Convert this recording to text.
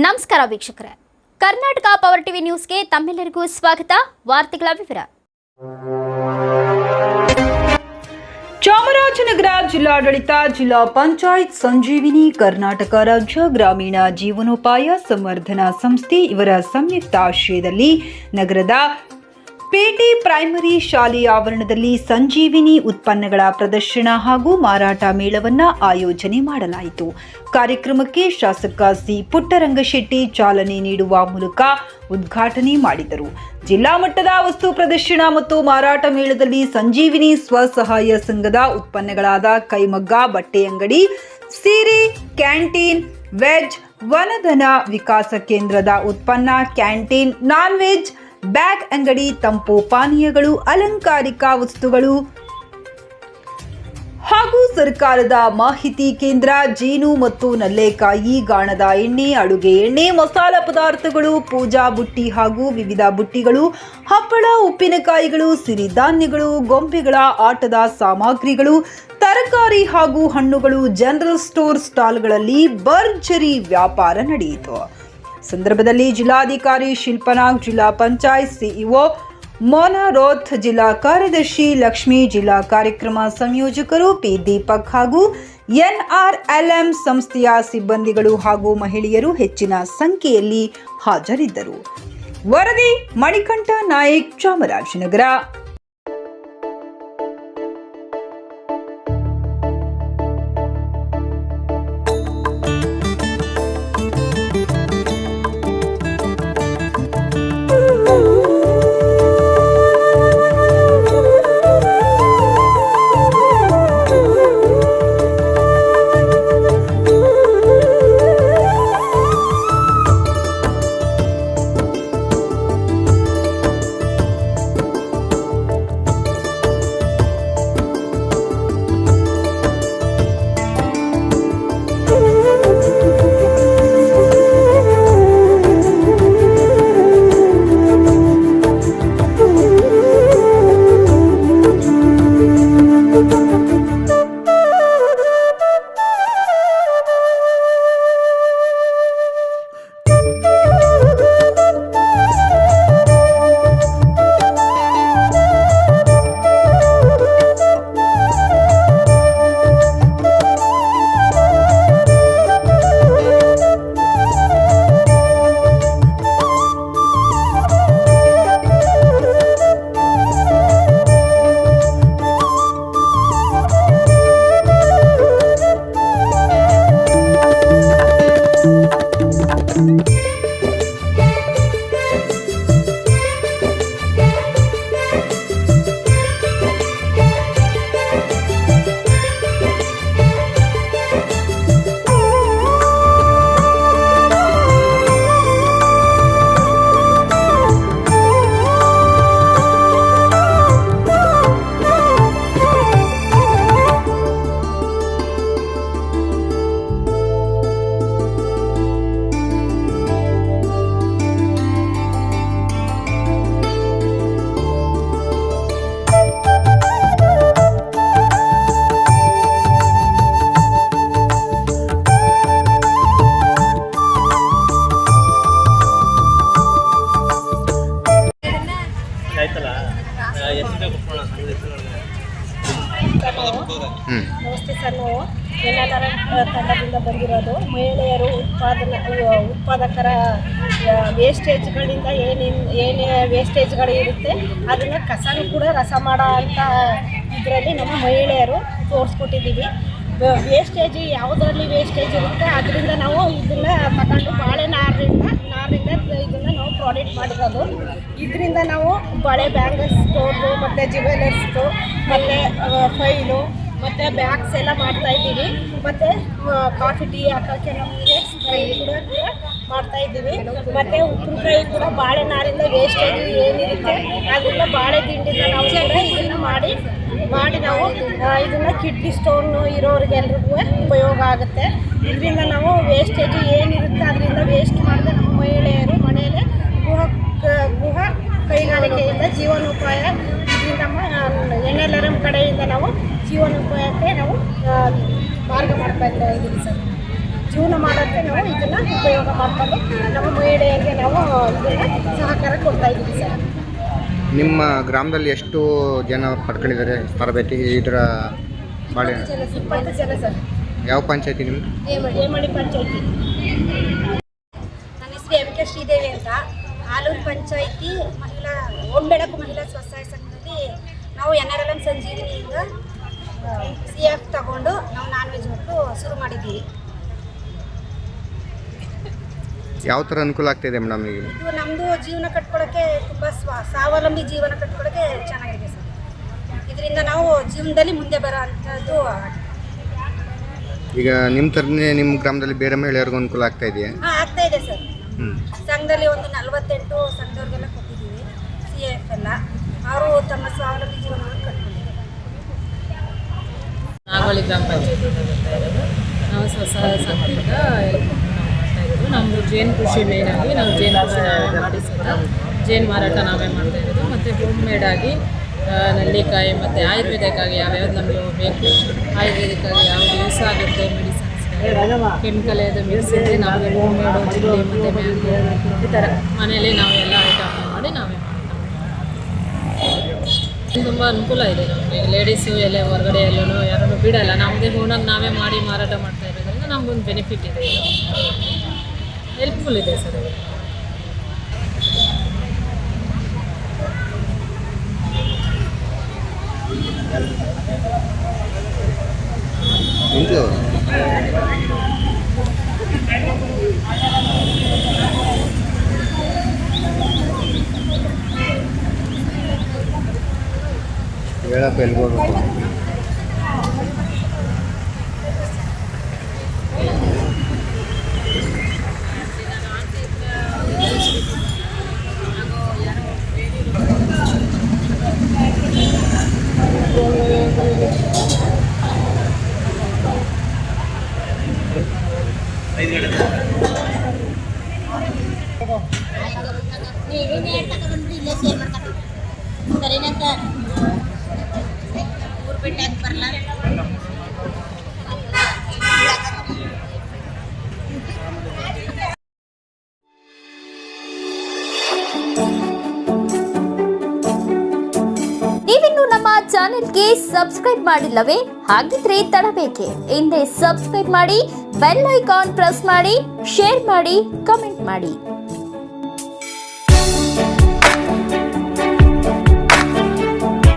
ನಮಸ್ಕಾರ ವೀಕ್ಷಕರೇ, Karnataka power TV ನ್ಯೂಸ್ಗೆ ತಮ್ಮೆಲ್ಲರಿಗೂ ಸ್ವಾಗತ. ವಾರ್ತೆಗಳ ವಿವರ. ಚಾಮರಾಜನಗರ ಜಿಲ್ಲಾಡಳಿತ, ಜಿಲ್ಲಾ ಪಂಚಾಯತ್, ಸಂಜೀವಿನಿ ಕರ್ನಾಟಕ ರಾಜ್ಯ ಗ್ರಾಮೀಣ ಜೀವನೋಪಾಯ ಸಂವರ್ಧನಾ ಸಂಸ್ಥೆ ಇವರ ಸಂಯುಕ್ತ ಆಶ್ರಯದಲ್ಲಿ ನಗರದ ಪೇಟೆ ಪ್ರೈಮರಿ ಶಾಲೆಯ ಆವರಣದಲ್ಲಿ ಸಂಜೀವಿನಿ ಉತ್ಪನ್ನಗಳ ಪ್ರದರ್ಶನ ಹಾಗೂ ಮಾರಾಟ ಮೇಳವನ್ನು ಆಯೋಜನೆ ಮಾಡಲಾಯಿತು. ಕಾರ್ಯಕ್ರಮಕ್ಕೆ ಶಾಸಕ ಸಿ ಪುಟ್ಟರಂಗಶೆಟ್ಟಿ ಚಾಲನೆ ನೀಡುವ ಮೂಲಕ ಉದ್ಘಾಟನೆ ಮಾಡಿದರು. ಜಿಲ್ಲಾ ಮಟ್ಟದ ವಸ್ತು ಪ್ರದರ್ಶನ ಮತ್ತು ಮಾರಾಟ ಮೇಳದಲ್ಲಿ ಸಂಜೀವಿನಿ ಸ್ವಸಹಾಯ ಸಂಘದ ಉತ್ಪನ್ನಗಳಾದ ಕೈಮಗ್ಗ, ಬಟ್ಟೆ ಅಂಗಡಿ, ಸೀರೆ, ಕ್ಯಾಂಟೀನ್, ವೆಜ್, ವನಧನ ವಿಕಾಸ ಕೇಂದ್ರದ ಉತ್ಪನ್ನ, ಕ್ಯಾಂಟೀನ್, ನಾನ್ ವೆಜ್, ಬ್ಯಾಗ್ ಅಂಗಡಿ, ತಂಪು ಪಾನೀಯಗಳು, ಅಲಂಕಾರಿಕ ವಸ್ತುಗಳು ಹಾಗೂ ಸರ್ಕಾರದ ಮಾಹಿತಿ ಕೇಂದ್ರ, ಜೇನು ಮತ್ತು ನಲ್ಲೆಕಾಯಿ, ಗಾಣದ ಎಣ್ಣೆ, ಅಡುಗೆ ಎಣ್ಣೆ, ಮಸಾಲ ಪದಾರ್ಥಗಳು, ಪೂಜಾ ಬುಟ್ಟಿ ಹಾಗೂ ವಿವಿಧ ಬುಟ್ಟಿಗಳು, ಹಪ್ಪಳ, ಉಪ್ಪಿನಕಾಯಿಗಳು, ಸಿರಿಧಾನ್ಯಗಳು, ಗೊಂಬೆಗಳ ಆಟದ ಸಾಮಗ್ರಿಗಳು, ತರಕಾರಿ ಹಾಗೂ ಹಣ್ಣುಗಳು, ಜನರಲ್ ಸ್ಟೋರ್ ಸ್ಟಾಲ್ಗಳಲ್ಲಿ ಭರ್ಜರಿ ವ್ಯಾಪಾರ ನಡೆಯಿತು. ಸಂದರ್ಭದಲ್ಲಿ ಜಿಲ್ಲಾಧಿಕಾರಿ ಶಿಲ್ಪನಾಗ್, ಜಿಲ್ಲಾ ಪಂಚಾಯತ್ ಸಿಇಒ ಮೋನಾರೋತ್, ಜಿಲ್ಲಾ ಕಾರ್ಯದರ್ಶಿ ಲಕ್ಷ್ಮಿ, ಜಿಲ್ಲಾ ಕಾರ್ಯಕ್ರಮ ಸಂಯೋಜಕರು ಪಿ ದೀಪಕ್ ಹಾಗೂ NRLM ಸಂಸ್ಥೆಯ ಸಿಬ್ಬಂದಿಗಳು ಹಾಗೂ ಮಹಿಳೆಯರು ಹೆಚ್ಚಿನ ಸಂಖ್ಯೆಯಲ್ಲಿ ಹಾಜರಿದ್ದರು. ವರದಿ ಮಣಿಕಂಠ ನಾಯಕ್, ಚಾಮರಾಜನಗರ. ನಮಸ್ತೆ ಸರ್. ನಾವು NRLM ತಂಡದಿಂದ ಬಂದಿರೋದು. ಮಹಿಳೆಯರು ಉತ್ಪಾದಕರ ವೇಸ್ಟೇಜ್ಗಳಿಂದ ಏನೇ ವೇಸ್ಟೇಜ್ಗಳು ಇರುತ್ತೆ ಅದನ್ನು ಕಸನೂ ಕೂಡ ರಸ ಮಾಡೋ ಅಂತ ಇದರಲ್ಲಿ ನಮ್ಮ ಮಹಿಳೆಯರು ತೋರಿಸ್ಕೊಟ್ಟಿದ್ದೀವಿ. ವೇಸ್ಟೇಜ್ ಯಾವುದರಲ್ಲಿ ವೇಸ್ಟೇಜ್ ಇರುತ್ತೆ ಅದರಿಂದ ನಾವು ಇದನ್ನು ತಗೊಂಡು ಬಾಳೆ ನಾರಿಂದ ಇದನ್ನು ನಾವು ಪ್ರಾಡಕ್ಟ್ ಮಾಡಿರೋದು. ಇದರಿಂದ ನಾವು ಬಳೆ, ಬ್ಯಾಂಗಲ್ಸ್ ಸ್ಟೋರ್ದು ಮತ್ತು ಜ್ಯುವೆಲರ್ಸ್ದು ಮತ್ತು ಫೈಲು ಮತ್ತು ಬ್ಯಾಗ್ಸ್ ಎಲ್ಲ ಮಾಡ್ತಾಯಿದ್ದೀವಿ. ಮತ್ತು ಕಾಫಿ, ಟೀ ಹಾಕೋಕ್ಕೆ ನಮಗೆ ಸ್ಪ್ರೇ ಕೂಡ ಮಾಡ್ತಾಯಿದ್ದೀವಿ. ಮತ್ತು ಉಪ್ಪಿನಕಾಯಿ ಕೂಡ ಬಾಳೆ ನಾರಿಂದ ವೇಸ್ಟೇಜ್ ಏನಿರುತ್ತೆ ಅದರಿಂದ ಬಾಳೆ ದಿಂಡಿಂದ ನಾವು ಕೂಡ ಇದನ್ನು ಮಾಡಿ ನಾವು ಇದನ್ನು ಕಿಡ್ನಿ ಸ್ಟೋನ್ ಇರೋರಿಗೆಲ್ರಿಗೂ ಉಪಯೋಗ ಆಗುತ್ತೆ. ಇದರಿಂದ ನಾವು ವೇಸ್ಟೇಜ್ ಏನಿರುತ್ತೆ ಅದರಿಂದ ವೇಸ್ಟ್ ಮಾಡಿದ್ರೆ ನಮ್ಮ ಮಹಿಳೆಯರು ಮನೆಯಲ್ಲೇ ಗೃಹ ಕೈಗಾರಿಕೆಯಿಂದ ಜೀವನೋಪಾಯ ಇದರಿಂದ NRLM ಕಡೆಯಿಂದ ನಾವು ಜೀವನೋಪಾಯಕ್ಕೆ ನಾವು ಮಾರ್ಗ ಮಾಡ್ತಾ ಇದ್ದೀವಿ ಸರ್. ಜೀವನ ಮಾಡೋಕ್ಕೆ ನಾವು ಇದನ್ನು ಉಪಯೋಗ ಮಾಡಿಕೊಂಡು ನಮ್ಮ ಮಹಿಳೆಯರಿಗೆ ನಾವು ಇದನ್ನು ಸಹಕಾರ ಕೊಡ್ತಾ ಇದ್ದೀವಿ ಸರ್. ನಿಮ್ಮ ಗ್ರಾಮದಲ್ಲಿ ಎಷ್ಟು ಜನ ಪಡ್ಕೊಂಡಿದ್ದಾರೆ ತರಬೇತಿ ಇದರ ಬಾಳೆ? 20 ಜನ ಸರ್. ಯಾವ ಪಂಚಾಯತಿ ನಿಮ್ಮದು? ಹೇಮಳಿ ಪಂಚಾಯತಿ. ನನ್ನ ಹೆಸರು ಎಂ ಕೆ ಶ್ರೀದೇವಿ ಅಂತ. ಆಲೂರು ಪಂಚಾಯತಿ ಮಹಿಳಾ ಓಂಬೆಳಕು ಮಹಿಳಾ ಸ್ವಸಹಾಯ ಸಂಘದಲ್ಲಿ ನಾವು NRLM ಸಂಜೀವಿನಿಯಿಂದ CF ತಗೊಂಡು ನಾವು ನಾನ್ ವೆಜ್ ಮತ್ತು ಶುರು ಮಾಡಿದ್ದೀವಿ. ಯಾವ ಥರ ಅನುಕೂಲ ಆಗ್ತಾಯಿದೆ ಮೇಡಮ್ ಈಗ? ಇದು ನಮ್ಮದು ಜೀವನ ಕಟ್ಕೊಳ್ಳೋಕ್ಕೆ ತುಂಬ ಸ್ವಾವಲಂಬಿ ಜೀವನ ಕಟ್ಕೊಳ್ಳೋಕ್ಕೆ ಚೆನ್ನಾಗಿದೆ ಸರ್. ಇದರಿಂದ ನಾವು ಜೀವನದಲ್ಲಿ ಮುಂದೆ ಬರೋ ಅಂಥದ್ದು. ಈಗ ನಿಮ್ಮ ಥರನೇ ನಿಮ್ಮ ಗ್ರಾಮದಲ್ಲಿ ಬೇರೆ ಮಹಿಳೆಯರಿಗೂ ಅನುಕೂಲ ಆಗ್ತಾ ಇದೆಯಾ? ಹಾಂ, ಆಗ್ತಾ ಇದೆ ಸರ್. ಸಂಘದಲ್ಲಿ ಒಂದು 48 ಸಂಘದವ್ರಿಗೆಲ್ಲ ಕೊಟ್ಟಿದ್ದೀವಿ CF ಎಲ್ಲ. ಅವರು ತಮ್ಮ ಸ್ವಾವಲಂಬಿ ಜೀವನವನ್ನು ಕಟ್ಕೊಂಡಿದ್ದಾರೆ. ನಾಗೋಳಿ ಗ್ರಾಮ ಪಂಚಾಯತಿ ಬರ್ತಾ ಇರೋದು. ನಾವು ಸ್ವಸಹಾಯ ಸಂಘದಿಂದ ಮಾಡ್ತಾ ಇರೋದು. ನಮ್ಮದು ಜೇನು ಕೃಷಿ ಮೇಯ್ನಾಗಿ ನಾವು ಜೇನು ಕೃಷಿ ಮಾಡಿ ಜೇನು ಮಾರಾಟ ನಾವೇ ಮಾಡ್ತಾ ಇರೋದು. ಮತ್ತು ಹೋಮ್ ಮೇಡಾಗಿ ನೆಲ್ಲಿಕಾಯಿ ಮತ್ತು ಆಯುರ್ವೇದಕ್ಕಾಗಿ ಯಾವ್ಯಾವ್ದು ನಮಗೆ ಬೇಕು, ಆಯುರ್ವೇದಕ್ಕಾಗಿ ಯಾವ್ದು ಯೂಸ್ ಆಗುತ್ತೆ, ಮೆಡಿಸಿನ್ಸ್ ಕೆಮಿಕಲ್ ಅದು ಮೆಡಿಸಿನ್ಸ್ ನಾವೇ ಹೋಮ್ ಮೇಡು ಚಿಲ್ಲಿ ಮತ್ತು ಮ್ಯಾಂಗೋ ಈ ಥರ ಮನೇಲಿ ನಾವೆಲ್ಲ ಐಟಮ್ ಮಾಡಿ ನಾವೇ ಮಾಡ್ತೀವಿ. ತುಂಬ ಅನುಕೂಲ ಇದೆ ನಮಗೆ. ಲೇಡೀಸು ಎಲ್ಲ ಹೊರಗಡೆ ಎಲ್ಲೂ ಯಾರನ್ನು ಬಿಡಲ್ಲ. ನಮ್ಮದೇ ಓನಾಗಿ ನಾವೇ ಮಾಡಿ ಮಾರಾಟ ಮಾಡ್ತಾ ಇರೋದ್ರಿಂದ ನಮಗೊಂದು ಬೆನಿಫಿಟ್ ಇದೆ, ಹೆಲ್ಪ್ಫುಲ್ ಇದೆ ಸರ್ ಇದು. ಹೇಳಪ್ಪ ಎಲ್ಲಿಗೆ ಹೋಗ್ಬೇಕು? ಸರಿನಾ ಸರ್? ಊರು ಬಿಟ್ಟು ಯಾಕೆ ಬರಲ್ಲ? ನೀವಿನ್ನು ನಮ್ಮ ಚಾನೆಲ್ಗೆ ಸಬ್ಸ್ಕ್ರೈಬ್ ಮಾಡಿಲ್ಲವೇ? ಹಾಗಿದ್ರೆ ತಡಬೇಕೆ? ಹಿಂದೆ ಸಬ್ಸ್ಕ್ರೈಬ್ ಮಾಡಿ, ಬೆಲ್ ಐಕಾನ್ ಪ್ರೆಸ್ ಮಾಡಿ, ಶೇರ್ ಮಾಡಿ, ಕಮೆಂಟ್ ಮಾಡಿ.